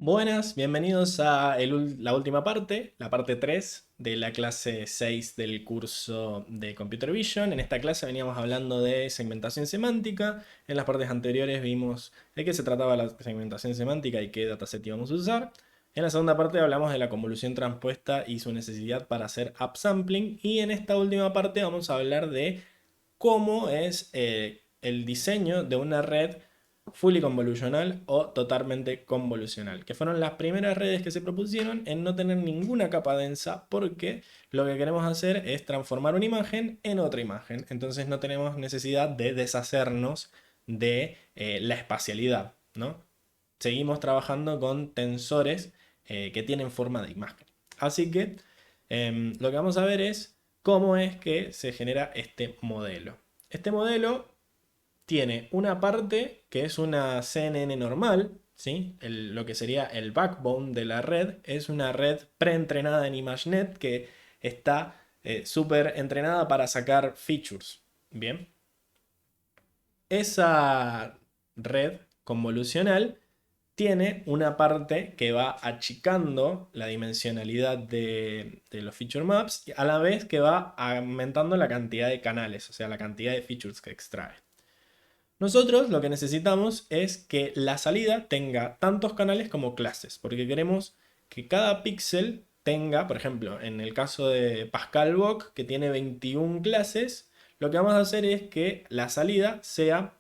Buenas, bienvenidos a la última parte, la parte 3 de la clase 6 del curso de Computer Vision. En esta clase veníamos hablando de segmentación semántica. En las partes anteriores vimos de qué se trataba la segmentación semántica y qué dataset íbamos a usar. En la segunda parte hablamos de la convolución transpuesta y su necesidad para hacer upsampling. Y en esta última parte vamos a hablar de cómo es el diseño de una red fully convolucional o totalmente convolucional, que fueron las primeras redes que se propusieron en no tener ninguna capa densa porque lo que queremos hacer es transformar una imagen en otra imagen, entonces no tenemos necesidad de deshacernos de la espacialidad, ¿no? Seguimos trabajando con tensores que tienen forma de imagen. Así que lo que vamos a ver es cómo es que se genera este modelo. Este modelo tiene una parte que es una CNN normal, ¿sí? Lo que sería el backbone de la red es una red preentrenada en ImageNet que está súper entrenada para sacar features. Bien, esa red convolucional tiene una parte que va achicando la dimensionalidad de los feature maps a la vez que va aumentando la cantidad de canales, o sea, la cantidad de features que extrae. Nosotros lo que necesitamos es que la salida tenga tantos canales como clases, porque queremos que cada píxel tenga, por ejemplo, en el caso de Pascal Boc, que tiene 21 clases, lo que vamos a hacer es que la salida sea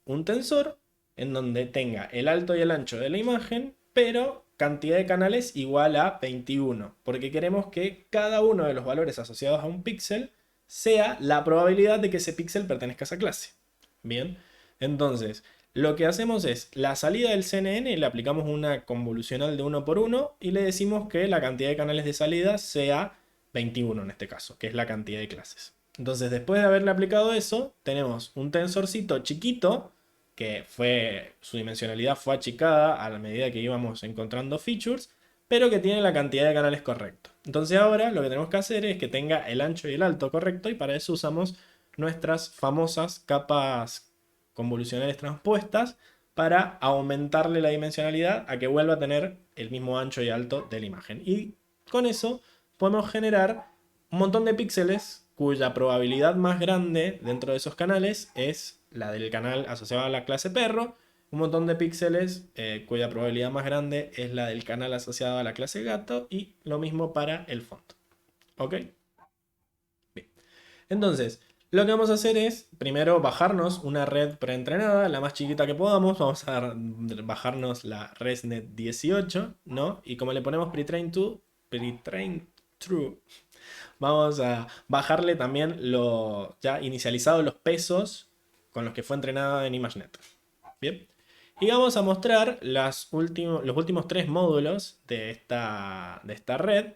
un tensor en donde tenga el alto y el ancho de la imagen, pero cantidad de canales igual a 21, porque queremos que cada uno de los valores asociados a un píxel sea la probabilidad de que ese píxel pertenezca a esa clase. Bien, entonces lo que hacemos es la salida del CNN le aplicamos una convolucional de 1 por 1 y le decimos que la cantidad de canales de salida sea 21 en este caso, que es la cantidad de clases. Entonces, después de haberle aplicado eso, tenemos un tensorcito chiquito que su dimensionalidad fue achicada a la medida que íbamos encontrando features, pero que tiene la cantidad de canales correcto. Entonces ahora lo que tenemos que hacer es que tenga el ancho y el alto correcto y para eso usamos nuestras famosas capas convolucionales transpuestas para aumentarle la dimensionalidad a que vuelva a tener el mismo ancho y alto de la imagen. Y con eso podemos generar un montón de píxeles cuya probabilidad más grande dentro de esos canales es la del canal asociado a la clase perro, un montón de píxeles cuya probabilidad más grande es la del canal asociado a la clase gato y lo mismo para el fondo. ¿Ok? Bien. Entonces, lo que vamos a hacer es primero bajarnos una red preentrenada, la más chiquita que podamos. Vamos a bajarnos la ResNet 18, ¿no? Y como le ponemos pretrain true, vamos a bajarle también ya inicializado los pesos con los que fue entrenada en ImageNet. Bien. Y vamos a mostrar los últimos tres módulos de esta red.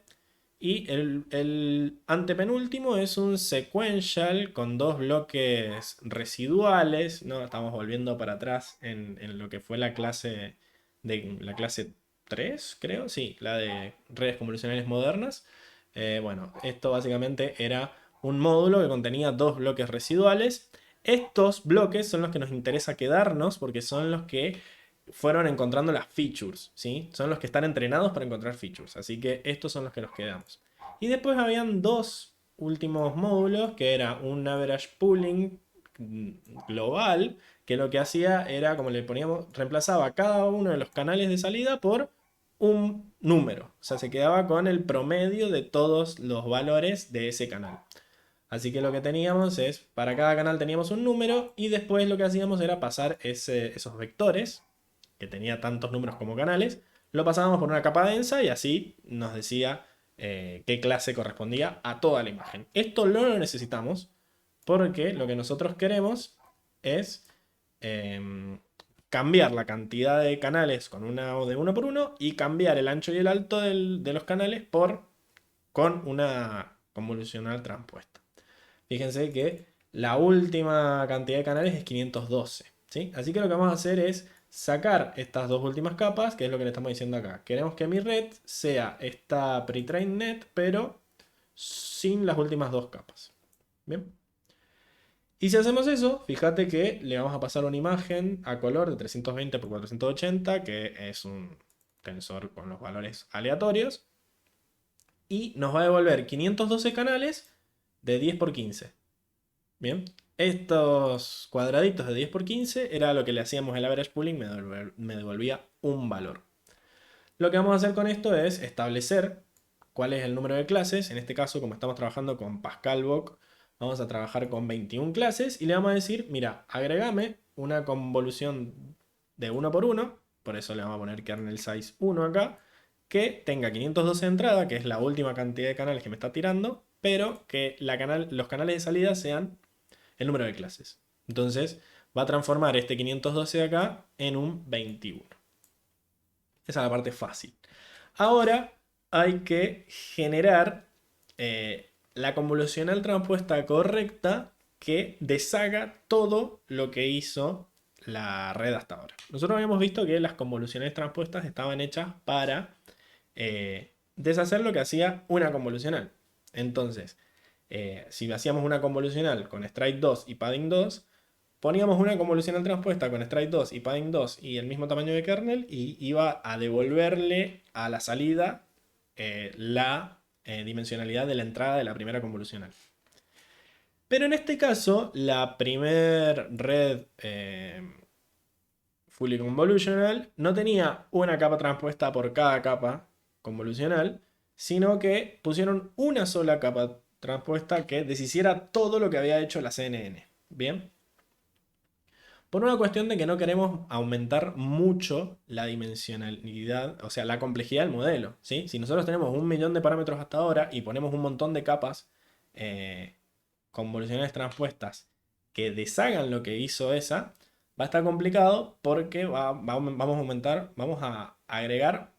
Y el antepenúltimo es un sequential con dos bloques residuales, ¿no? Estamos volviendo para atrás en lo que fue la clase 3, creo. Sí, la de redes convolucionales modernas. Bueno, esto básicamente era un módulo que contenía dos bloques residuales. Estos bloques son los que nos interesa quedarnos porque son los que fueron encontrando las features, ¿sí? Son los que están entrenados para encontrar features, así que estos son los que nos quedamos. Y después habían dos últimos módulos, que era un average pooling global, que lo que hacía era, como le poníamos, reemplazaba cada uno de los canales de salida por un número. O sea, se quedaba con el promedio de todos los valores de ese canal. Así que lo que teníamos es, para cada canal teníamos un número y después lo que hacíamos era pasar esos vectores, que tenía tantos números como canales, lo pasábamos por una capa densa y así nos decía qué clase correspondía a toda la imagen. Esto no lo necesitamos porque lo que nosotros queremos es em, cambiar la cantidad de canales con de uno por uno y cambiar el ancho y el alto de los canales con una convolucional transpuesta. Fíjense que la última cantidad de canales es 512, ¿sí? Así que lo que vamos a hacer es sacar estas dos últimas capas, que es lo que le estamos diciendo acá. Queremos que mi red sea esta pre-train net, pero sin las últimas dos capas. Bien. Y si hacemos eso, fíjate que le vamos a pasar una imagen a color de 320 por 480, que es tensor con los valores aleatorios. Y nos va a devolver 512 canales de 10 por 15. Bien, estos cuadraditos de 10 por 15 era lo que le hacíamos el average pooling, me devolvía un valor. Lo que vamos a hacer con esto es establecer cuál es el número de clases. En este caso, como estamos trabajando con Pascal Boc, vamos a trabajar con 21 clases y le vamos a decir, mira, agregame una convolución de 1 por 1, por eso le vamos a poner kernel size 1 acá, que tenga 512 de entrada, que es la última cantidad de canales que me está tirando, pero que los canales de salida sean el número de clases. Entonces va a transformar este 512 de acá en un 21. Esa es la parte fácil. Ahora hay que generar la convolucional transpuesta correcta que deshaga todo lo que hizo la red hasta ahora. Nosotros habíamos visto que las convolucionales transpuestas estaban hechas para deshacer lo que hacía una convolucional. Entonces, si hacíamos una convolucional con stride 2 y padding 2, poníamos una convolucional transpuesta con stride 2 y padding 2 y el mismo tamaño de kernel y iba a devolverle a la salida la dimensionalidad de la entrada de la primera convolucional. Pero en este caso, la primer red fully convolutional no tenía una capa transpuesta por cada capa convolucional, sino que pusieron una sola capa transpuesta que deshiciera todo lo que había hecho la CNN. Bien. Por una cuestión de que no queremos aumentar mucho la dimensionalidad, o sea, la complejidad del modelo, ¿sí? Si nosotros tenemos 1.000.000 de parámetros hasta ahora y ponemos un montón de capas convolucionales transpuestas que deshagan lo que hizo esa, va a estar complicado porque vamos a agregar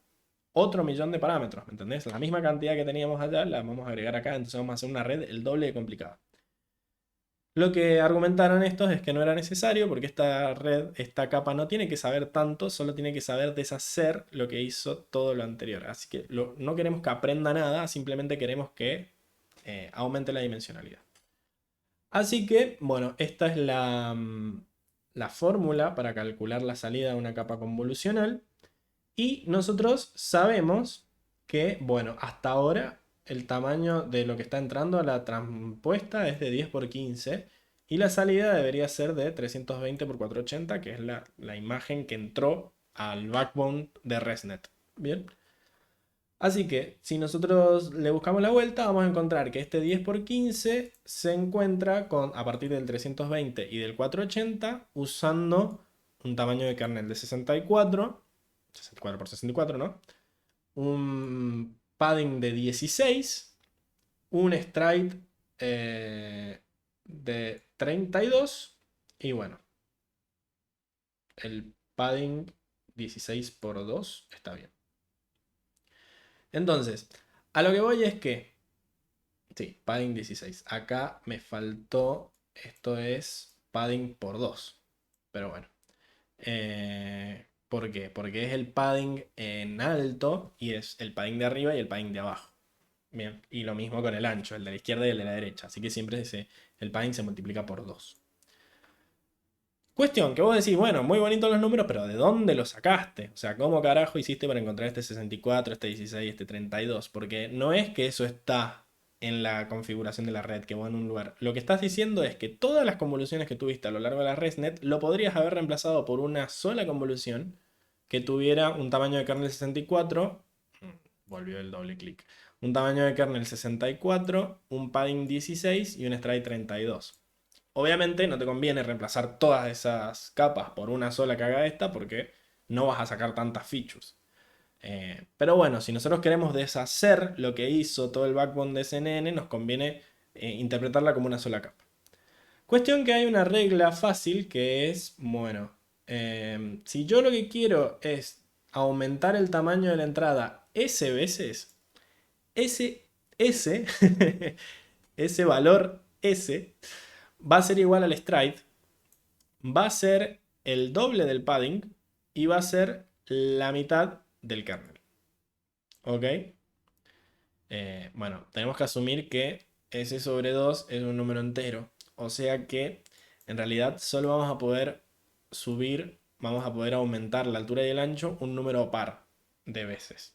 otro millón de parámetros, ¿me entendés? La misma cantidad que teníamos allá la vamos a agregar acá, entonces vamos a hacer una red el doble de complicada. Lo que argumentaron estos es que no era necesario porque esta red, esta capa no tiene que saber tanto, solo tiene que saber deshacer lo que hizo todo lo anterior. Así que no queremos que aprenda nada, simplemente queremos que aumente la dimensionalidad. Así que, bueno, esta es la fórmula para calcular la salida de una capa convolucional. Y nosotros sabemos que, bueno, hasta ahora el tamaño de lo que está entrando a la transpuesta es de 10 por 15 y la salida debería ser de 320 por 480, que es la imagen que entró al backbone de ResNet. Bien. Así que si nosotros le buscamos la vuelta, vamos a encontrar que este 10 por 15 se encuentra a partir del 320 y del 480 usando un tamaño de kernel de 64 por 64, ¿no? Un padding de 16, un stride de 32 y bueno, el padding 16 por 2 está bien. Entonces, a lo que voy es que, sí, padding 16. Acá me faltó, esto es padding por 2, pero bueno. ¿Por qué? Porque es el padding en alto y es el padding de arriba y el padding de abajo. Bien, y lo mismo con el ancho, el de la izquierda y el de la derecha. Así que siempre el padding se multiplica por 2. Cuestión que vos decís, bueno, muy bonitos los números, pero ¿de dónde los sacaste? O sea, ¿cómo carajo hiciste para encontrar este 64, este 16, este 32? Porque no es que eso está en la configuración de la red, que va en un lugar. Lo que estás diciendo es que todas las convoluciones que tuviste a lo largo de la ResNet lo podrías haber reemplazado por una sola convolución que tuviera un tamaño de kernel 64. Volvió el doble clic. Un tamaño de kernel 64, un padding 16 y un stride 32. Obviamente no te conviene reemplazar todas esas capas por una sola que haga esta porque no vas a sacar tantas features. Pero bueno, si nosotros queremos deshacer lo que hizo todo el backbone de CNN, nos conviene interpretarla como una sola capa. Cuestión que hay una regla fácil que es, bueno, si yo lo que quiero es aumentar el tamaño de la entrada S veces, S, ese valor S va a ser igual al stride, va a ser el doble del padding y va a ser la mitad del kernel. ¿Ok? Bueno, tenemos que asumir que S sobre 2 es un número entero. O sea que en realidad solo vamos a poder subir, vamos a poder aumentar la altura y el ancho un número par. de veces.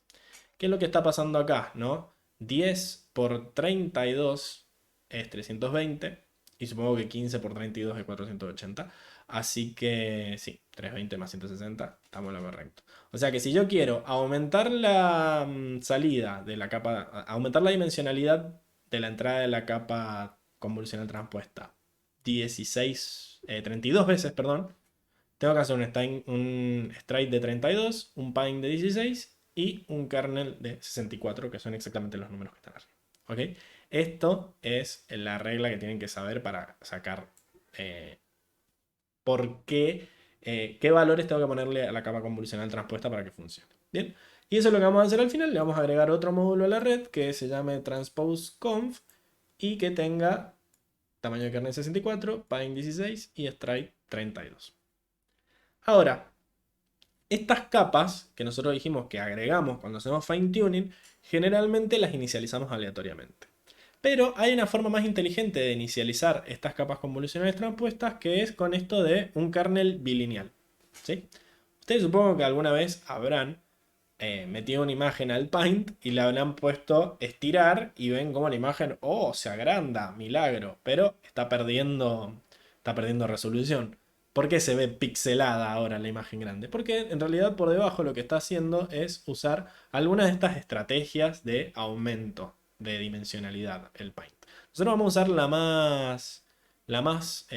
¿Qué es lo que está pasando acá, no? 10 por 32 es 320 y supongo que 15 por 32 es 480. Así que sí, 320 más 160, estamos en lo correcto. O sea que si yo quiero aumentar la salida de la capa, aumentar la dimensionalidad de la entrada de la capa convolucional transpuesta 32 veces, perdón, tengo que hacer un stride de 32, un padding de 16 y un kernel de 64, que son exactamente los números que están arriba. ¿Ok? Esto es la regla que tienen que saber para sacar eh, por qué valores tengo que ponerle a la capa convolucional transpuesta para que funcione. Bien. Y eso es lo que vamos a hacer al final. Le vamos a agregar otro módulo a la red que se llame transposeconf y que tenga tamaño de kernel 64, padding 16 y stride 32. Ahora, estas capas que nosotros dijimos que agregamos cuando hacemos fine tuning, generalmente las inicializamos aleatoriamente. Pero hay una forma más inteligente de inicializar estas capas convolucionales transpuestas que es con esto de un kernel bilineal. ¿Sí? Ustedes supongo que alguna vez habrán metido una imagen al Paint y la habrán puesto estirar y ven cómo la imagen, oh, se agranda, milagro, pero está perdiendo resolución. ¿Por qué se ve pixelada ahora la imagen grande? Porque en realidad por debajo lo que está haciendo es usar algunas de estas estrategias de aumento de dimensionalidad el Paint. Nosotros vamos a usar la más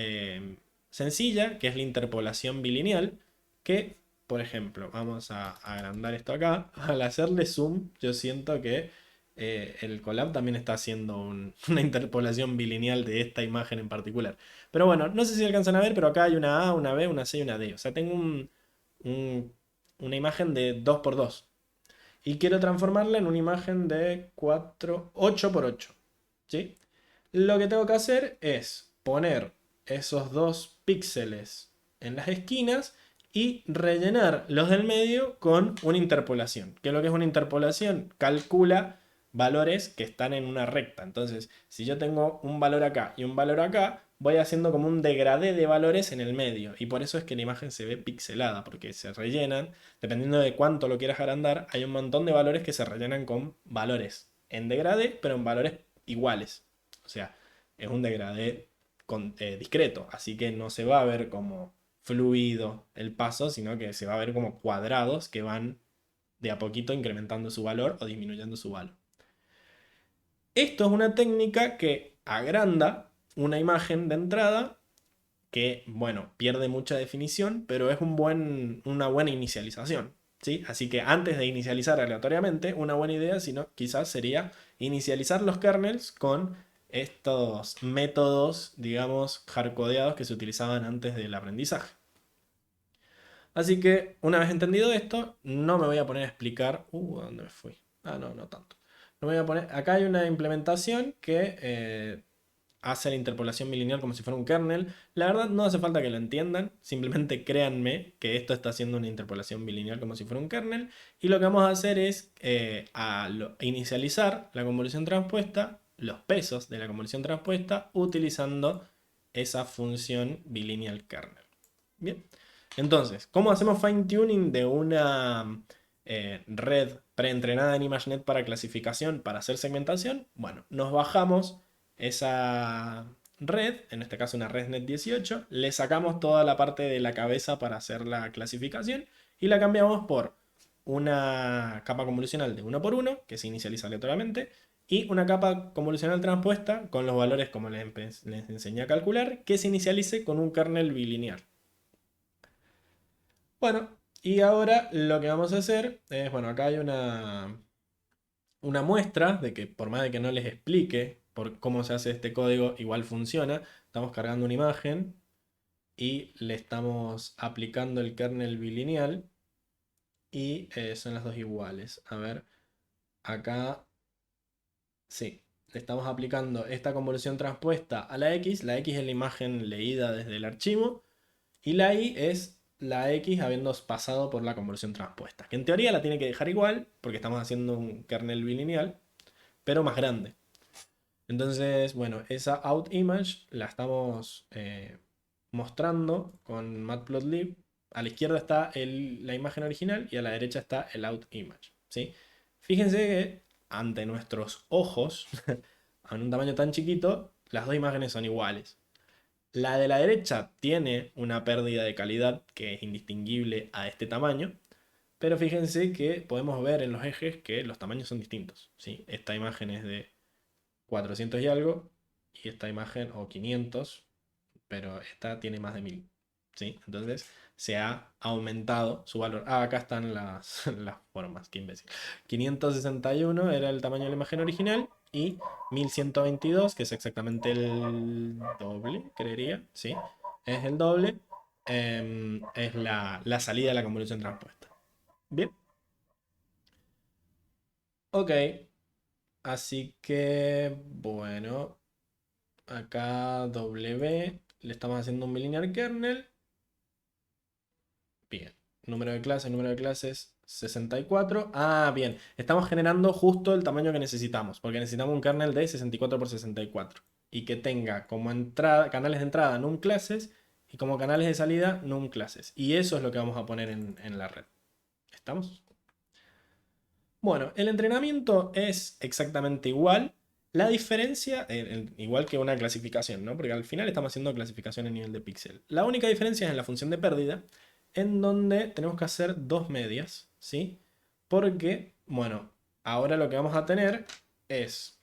sencilla, que es la interpolación bilineal, que por ejemplo, vamos a agrandar esto acá. Al hacerle zoom, yo siento que el Colab también está haciendo una interpolación bilineal de esta imagen en particular. Pero bueno, no sé si alcanzan a ver, pero acá hay una A, una B, una C y una D. O sea, tengo un- una imagen de 2x2. Y quiero transformarla en una imagen de 8x8. ¿Sí? Lo que tengo que hacer es poner esos dos píxeles en las esquinas y rellenar los del medio con una interpolación. ¿Qué es lo que es una interpolación? Calcula valores que están en una recta. Entonces, si yo tengo un valor acá y un valor acá, voy haciendo como un degradé de valores en el medio. Y por eso es que la imagen se ve pixelada, porque se rellenan, dependiendo de cuánto lo quieras agrandar, hay un montón de valores que se rellenan con valores en degradé, pero en valores iguales. O sea, es un degradé discreto, así que no se va a ver como fluido el paso, sino que se va a ver como cuadrados que van de a poquito incrementando su valor o disminuyendo su valor. Esto es una técnica que agranda una imagen de entrada que, bueno, pierde mucha definición, pero es una buena inicialización. ¿Sí? Así que antes de inicializar aleatoriamente, una buena idea quizás sería inicializar los kernels con estos métodos, digamos, hardcodeados que se utilizaban antes del aprendizaje. Así que una vez entendido esto, no me voy a poner a explicar. ¿A dónde me fui? Ah, no, no tanto. No me voy a poner. Acá hay una implementación que hace la interpolación bilineal como si fuera un kernel. La verdad, no hace falta que lo entiendan. Simplemente créanme que esto está haciendo una interpolación bilineal como si fuera un kernel. Y lo que vamos a hacer es inicializar la convolución transpuesta, los pesos de la convolución transpuesta, utilizando esa función bilineal kernel. Bien. Entonces, ¿cómo hacemos fine tuning de una red preentrenada en ImageNet para clasificación, para hacer segmentación? Bueno, nos bajamos esa red, en este caso una ResNet 18, le sacamos toda la parte de la cabeza para hacer la clasificación y la cambiamos por una capa convolucional de 1x1, que se inicializa aleatoriamente, y una capa convolucional transpuesta con los valores como les enseñé a calcular, que se inicialice con un kernel bilineal. Bueno, y ahora lo que vamos a hacer es, bueno, acá hay una muestra de que por más de que no les explique por cómo se hace este código, igual funciona. Estamos cargando una imagen y le estamos aplicando el kernel bilineal y son las dos iguales. A ver, acá sí, le estamos aplicando esta convolución transpuesta a la X. La X es la imagen leída desde el archivo y la Y es la X habiendo pasado por la convolución transpuesta. Que en teoría la tiene que dejar igual porque estamos haciendo un kernel bilineal, pero más grande. Entonces, bueno, esa out image la estamos mostrando con matplotlib A la izquierda está la imagen original y a la derecha está el out image, ¿sí? Fíjense que ante nuestros ojos, en un tamaño tan chiquito, las dos imágenes son iguales. La de la derecha tiene una pérdida de calidad que es indistinguible a este tamaño, pero fíjense que podemos ver en los ejes que los tamaños son distintos, ¿sí? Esta imagen es de 400 y algo, y esta imagen, o 500, pero esta tiene más de 1000, ¿sí? Entonces se ha aumentado su valor. Ah, acá están las, las formas, qué imbécil. 561 era el tamaño de la imagen original y 1122, que es exactamente el doble, creería, ¿sí? Es el doble, es la salida de la convolución transpuesta. Bien, ok. Así que, bueno, acá W le estamos haciendo un bilinear kernel. Bien. Número de clases 64. Ah, bien. Estamos generando justo el tamaño que necesitamos, porque necesitamos un kernel de 64 por 64. Y que tenga como entrada, canales de entrada num clases y como canales de salida num clases. Y eso es lo que vamos a poner en la red. ¿Estamos? Bueno, el entrenamiento es exactamente igual. La diferencia, igual que una clasificación, ¿no? Porque al final estamos haciendo clasificación a nivel de píxel. La única diferencia es en la función de pérdida, en donde tenemos que hacer dos medias, ¿sí? Porque, bueno, ahora lo que vamos a tener es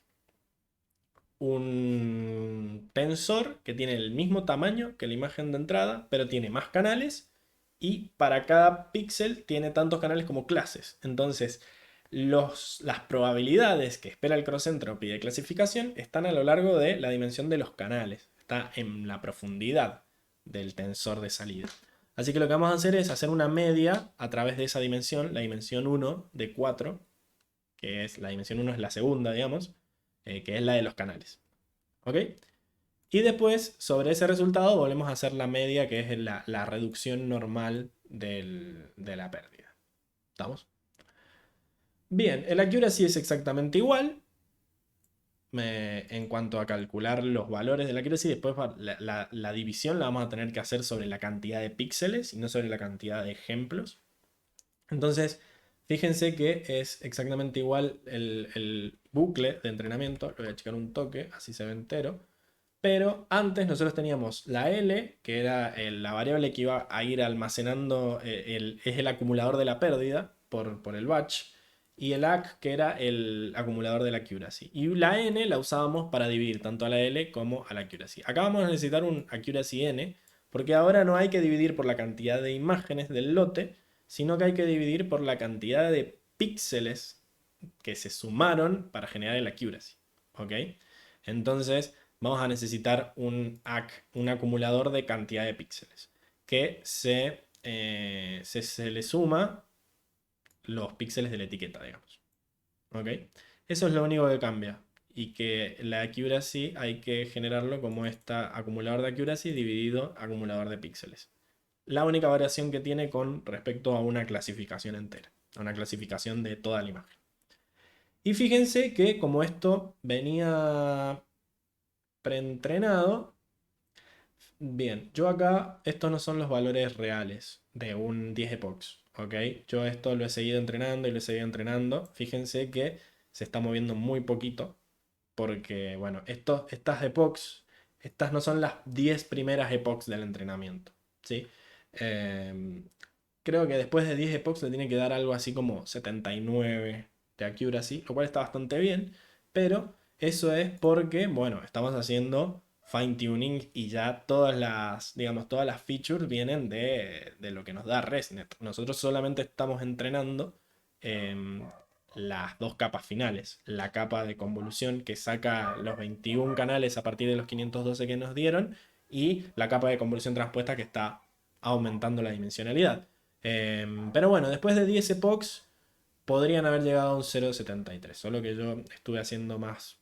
un tensor que tiene el mismo tamaño que la imagen de entrada, pero tiene más canales y para cada píxel tiene tantos canales como clases. Entonces, las probabilidades que espera el cross entropy de clasificación están a lo largo de la dimensión de los canales. Está en la profundidad del tensor de salida. Así que lo que vamos a hacer es hacer una media a través de esa dimensión, la dimensión 1 de 4, que es la dimensión 1 es la segunda, digamos, que es la de los canales. ¿Ok? Y después, sobre ese resultado, volvemos a hacer la media, que es la reducción normal de la pérdida. ¿Estamos? Bien, el accuracy es exactamente igual. En cuanto a calcular los valores de la accuracy, después la división la vamos a tener que hacer sobre la cantidad de píxeles y no sobre la cantidad de ejemplos. Entonces, fíjense que es exactamente igual el bucle de entrenamiento. Lo voy a checar un toque, así se ve entero. Pero antes nosotros teníamos la L, que era la variable que iba a ir almacenando, es el acumulador de la pérdida por el batch, y el ACK, que era el acumulador de la accuracy. Y la N la usábamos para dividir tanto a la L como a la accuracy. Acá vamos a necesitar un accuracy N, porque ahora no hay que dividir por la cantidad de imágenes del lote, sino que hay que dividir por la cantidad de píxeles que se sumaron para generar el accuracy. ¿Ok? Entonces vamos a necesitar un ACK, un acumulador de cantidad de píxeles, que se le suma los píxeles de la etiqueta, digamos. ¿Ok? Eso es lo único que cambia. Y que la accuracy hay que generarlo como esta acumulador de accuracy dividido acumulador de píxeles. La única variación que tiene con respecto a una clasificación entera, a una clasificación de toda la imagen. Y fíjense que como esto venía preentrenado, bien, yo acá, estos no son los valores reales de un 10 epox, ¿ok? Yo esto lo he seguido entrenando y lo he seguido entrenando. Fíjense que se está moviendo muy poquito, porque, bueno, estas epox, estas no son las 10 primeras epox del entrenamiento, ¿sí? Em, Creo que después de 10 epox le tiene que dar algo así como 79 de accuracy, lo cual está bastante bien, pero eso es porque, bueno, estamos haciendo fine tuning y ya todas las, digamos, todas las features vienen de lo que nos da ResNet. Nosotros solamente estamos entrenando em, las dos capas finales. La capa de convolución que saca los 21 canales a partir de los 512 que nos dieron y la capa de convolución transpuesta que está aumentando la dimensionalidad. Pero bueno, después de 10 epochs podrían haber llegado a un 0,73. Solo que yo estuve haciendo más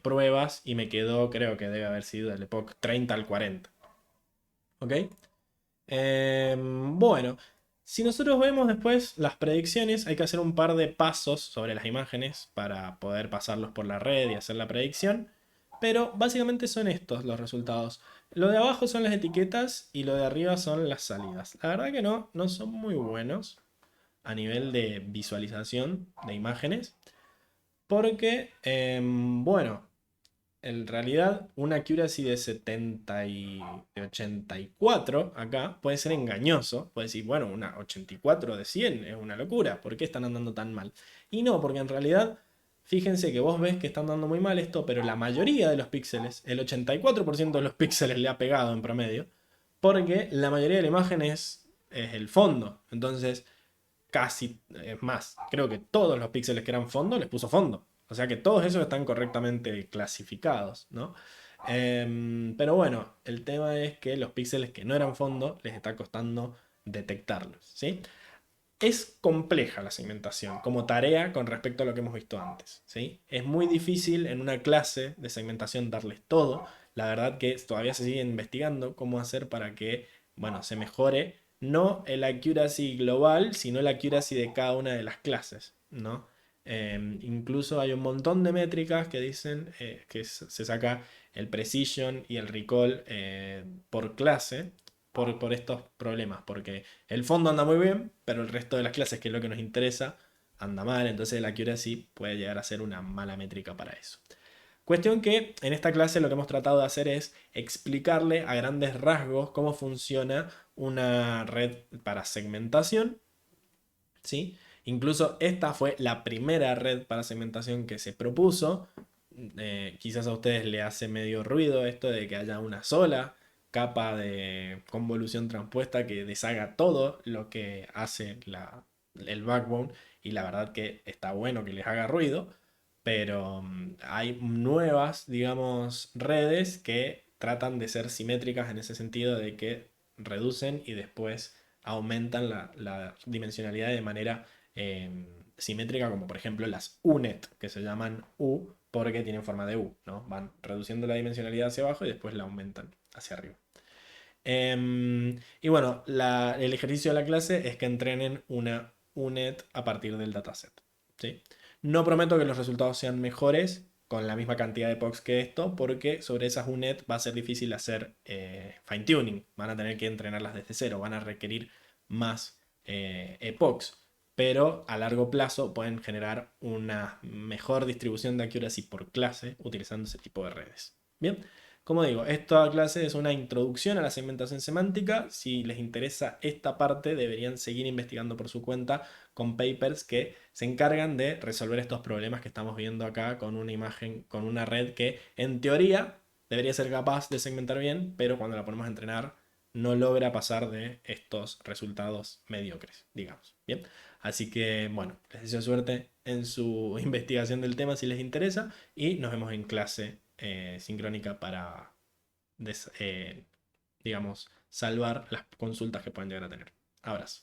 pruebas y me quedó, creo que debe haber sido del epoch 30 al 40. ¿Ok? Bueno, si nosotros vemos después las predicciones, hay que hacer un par de pasos sobre las imágenes para poder pasarlos por la red y hacer la predicción. Pero básicamente son estos los resultados. Lo de abajo son las etiquetas y lo de arriba son las salidas. La verdad que no son muy buenos a nivel de visualización de imágenes. Porque, bueno, en realidad una accuracy de 84 acá puede ser engañoso. Puede decir, bueno, una 84 de 100 es una locura. ¿Por qué están andando tan mal? Y no, porque en realidad, fíjense que vos ves que están dando muy mal esto, pero la mayoría de los píxeles, el 84% de los píxeles le ha pegado en promedio, porque la mayoría de la imagen es el fondo. Entonces, casi, es más, creo que todos los píxeles que eran fondo les puso fondo. O sea que todos esos están correctamente clasificados, ¿no? Pero bueno, el tema es que los píxeles que no eran fondo les está costando detectarlos, ¿sí? Es compleja la segmentación como tarea con respecto a lo que hemos visto antes, ¿sí? Es muy difícil en una clase de segmentación darles todo. La verdad que todavía se sigue investigando cómo hacer para que, bueno, se mejore no el accuracy global, sino el accuracy de cada una de las clases, ¿no? Incluso hay un montón de métricas que dicen que se saca el precision y el recall por clase por estos problemas, porque el fondo anda muy bien, pero el resto de las clases, que es lo que nos interesa, anda mal, entonces la accuracy puede llegar a ser una mala métrica para eso. Cuestión que en esta clase lo que hemos tratado de hacer es explicarle a grandes rasgos cómo funciona una red para segmentación, ¿sí? Incluso esta fue la primera red para segmentación que se propuso. Quizás a ustedes le hace medio ruido esto de que haya una sola capa de convolución transpuesta que deshaga todo lo que hace el backbone. Y la verdad que está bueno que les haga ruido. Pero hay nuevas, digamos, redes que tratan de ser simétricas en ese sentido de que reducen y después aumentan la dimensionalidad de manera simétrica, como por ejemplo las UNET, que se llaman U porque tienen forma de U, ¿no? Van reduciendo la dimensionalidad hacia abajo y después la aumentan hacia arriba. Y bueno, el ejercicio de la clase es que entrenen una UNET a partir del dataset, ¿sí? No prometo que los resultados sean mejores con la misma cantidad de POCs que esto, porque sobre esas UNET va a ser difícil hacer fine tuning. Van a tener que entrenarlas desde cero, van a requerir más epochs, pero a largo plazo pueden generar una mejor distribución de accuracy por clase utilizando ese tipo de redes. Bien, como digo, esta clase es una introducción a la segmentación semántica. Si les interesa esta parte, deberían seguir investigando por su cuenta con papers que se encargan de resolver estos problemas que estamos viendo acá con una imagen, con una red que en teoría debería ser capaz de segmentar bien, pero cuando la ponemos a entrenar no logra pasar de estos resultados mediocres, digamos. Bien, así que bueno, les deseo suerte en su investigación del tema si les interesa y nos vemos en clase sincrónica para, digamos, salvar las consultas que pueden llegar a tener. Abrazo.